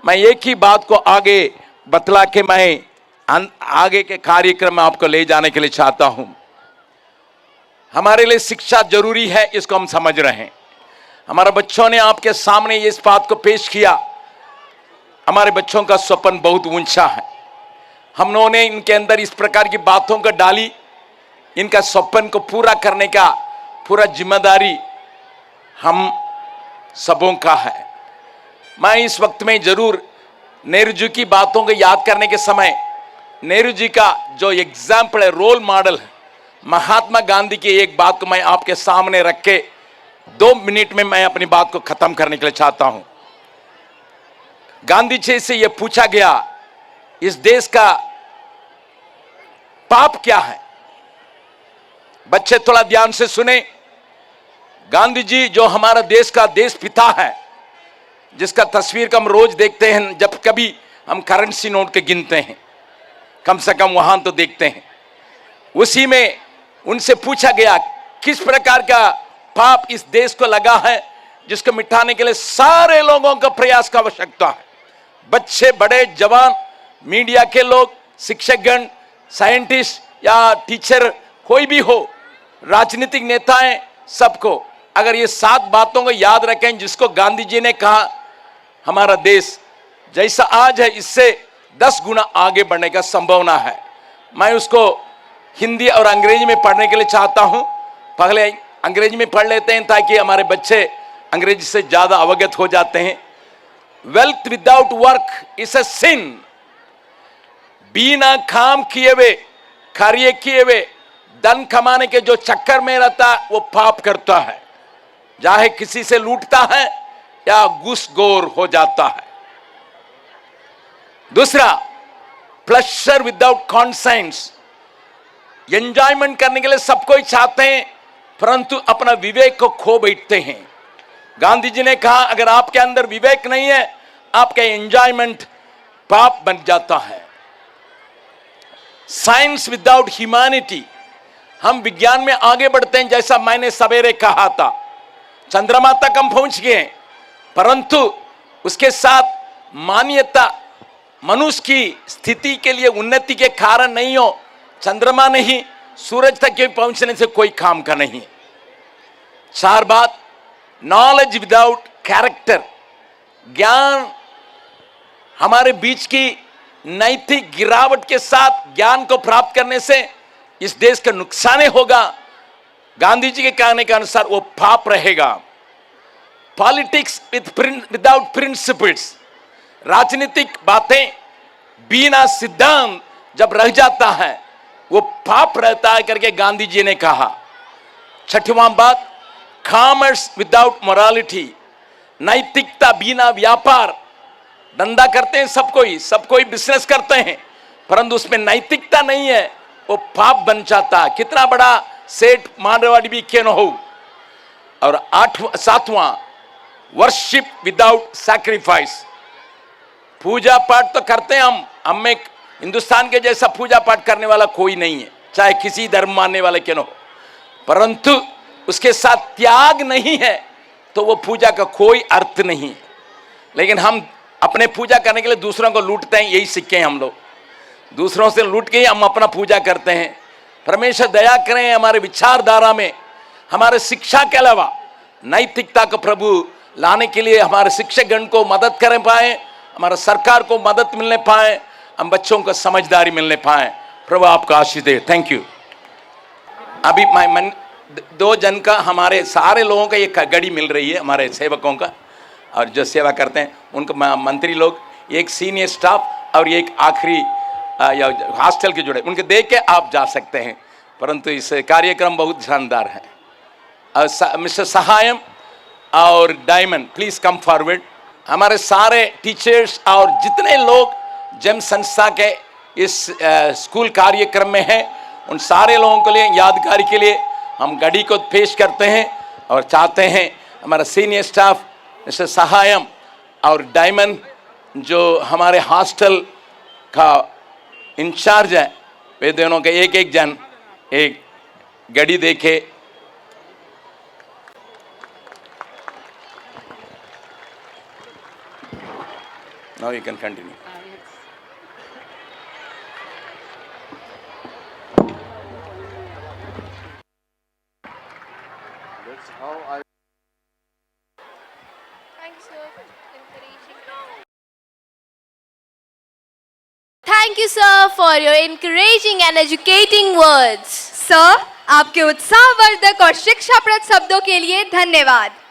मैं एक ही बात को आगे बतला के मैं आगे के कार्यक्रम में आपको ले जाने के लिए चाहता हूं। हमारे लिए शिक्षा जरूरी है, इसको हम समझ रहे हैं। हमारे बच्चों ने आपके सामने इस बात को पेश किया। हमारे बच्चों का स्वप्न बहुत ऊंचा है। हम लोगों ने इनके अंदर इस प्रकार की बातों को डाली, इनका स्वप्न को पूरा करने का पूरा जिम्मेदारी हम सबों का है। मैं इस वक्त में जरूर नेहरू जी की बातों को याद करने के समय नेहरू जी का जो एग्जाम्पल है, रोल मॉडल है, महात्मा गांधी की एक बात को मैं आपके सामने रख के 2 मिनट में मैं अपनी बात को खत्म करने के लिए चाहता हूं। गांधी जी से यह पूछा गया, इस देश का पाप क्या है? बच्चे थोड़ा ध्यान से सुने। गांधी जी जो हमारा देश का देश पिता है, जिसका तस्वीर को हम रोज देखते हैं, जब कभी हम करेंसी नोट के गिनते हैं, कम से कम वहां तो देखते हैं। उसी में उनसे पूछा गया किस प्रकार का पाप इस देश को लगा है, जिसको मिटाने के लिए सारे लोगों का प्रयास का आवश्यकता है। बच्चे, बड़े, जवान, मीडिया के लोग, शिक्षकगण, साइंटिस्ट या टीचर, कोई भी हो, राजनीतिक नेताएं, सबको अगर ये 7 बातों को याद रखें, जिसको गांधी जी ने कहा हमारा देश जैसा आज है इससे 10 गुना आगे बढ़ने का संभावना है। मैं उसको हिंदी और अंग्रेजी में पढ़ने के लिए चाहता हूं। पहले अंग्रेजी में पढ़ लेते हैं ताकि हमारे बच्चे अंग्रेजी से ज्यादा अवगत हो जाते हैं। Wealth without work is a sin. बिना काम किए हुए, कार्य किए हुए धन कमाने के जो चक्कर में रहता है वो पाप करता है, चाहे किसी से लूटता है या घूसखोर हो जाता है। दूसरा, प्लेजर विदाउट कॉन्साइंस। एंजॉयमेंट करने के लिए सब कोई चाहते हैं, परंतु अपना विवेक को खो बैठते हैं। गांधी जी ने कहा अगर आपके अंदर विवेक नहीं है, आपका एंजॉयमेंट पाप बन जाता है। Science without humanity. हम विज्ञान में आगे बढ़ते हैं, जैसा मैंने सवेरे कहा था, चंद्रमा तक हम पहुंच गए, परंतु उसके साथ मान्यता मनुष्य की स्थिति के लिए उन्नति के कारण नहीं हो। चंद्रमा नहीं, सूरज तक के पहुंचने से कोई काम का नहीं। 4 बात, नॉलेज विदाउट कैरेक्टर। ज्ञान हमारे बीच की नैतिक गिरावट के साथ ज्ञान को प्राप्त करने से इस देश का नुकसान होगा। गांधी जी के कहने के अनुसार वो पाप रहेगा। Politics without principles. राजनीतिक बातें बिना सिद्धांत जब रह जाता है वो पाप रहता है करके गांधी जी ने कहा। 6वां बात, कॉमर्स विदाउट मोरालिटी। नैतिकता बिना व्यापार। धंधा करते हैं सब कोई बिजनेस करते हैं, परंतु उसमें नैतिकता नहीं है, वो पाप बन जाता है, कितना बड़ा सेठ मारवाड़ी भी क्यों न हो। और 7वां, वर्शिप विदाउट सैक्रिफाइस। पूजा पाठ तो करते हैं हम में हिंदुस्तान के जैसा पूजा पाठ करने वाला कोई नहीं है, चाहे किसी धर्म मानने वाले क्यों न हो, परंतु उसके साथ त्याग नहीं है तो वो पूजा का कोई अर्थ नहीं है। लेकिन हम अपने पूजा करने के लिए दूसरों को लूटते हैं, यही सीखे हैं हम लोग। दूसरों से लूट के ही हम अपना पूजा करते हैं। परमेश्वर दया करें, हमारे विचारधारा में, हमारे शिक्षा के अलावा नैतिकता को प्रभु लाने के लिए हमारे शिक्षकगण को मदद कर पाए, हमारा सरकार को मदद मिलने पाए, हम बच्चों को समझदारी मिलने पाए। प्रभु आपका आशीष दे। Thank you. अभी मैं 2 जन का, हमारे सारे लोगों का एक घड़ी मिल रही है, हमारे सेवकों का और जो सेवा करते हैं उनको मंत्री लोग, एक सीनियर स्टाफ और एक आखिरी हॉस्टल के जुड़े, उनके देख के आप जा सकते हैं। परंतु इस कार्यक्रम बहुत शानदार है। मिस्टर सहायम और डायमंड प्लीज कम फॉरवर्ड। हमारे सारे टीचर्स और जितने लोग जेम संस्था के इस स्कूल कार्यक्रम में हैं, उन सारे लोगों के लिए यादगारी के लिए हम घड़ी को पेश करते हैं और चाहते हैं हमारा सीनियर स्टाफ मिस्टर सहायम और डायमंड जो हमारे हॉस्टल का इंचार्ज है, वे दोनों के एक जन एक घड़ी देखे। Now you can continue. Thank you, sir, for your encouraging and educating words. Sir, आपके उत्साहवर्धक और शिक्षाप्रद शब्दों के लिए धन्यवाद।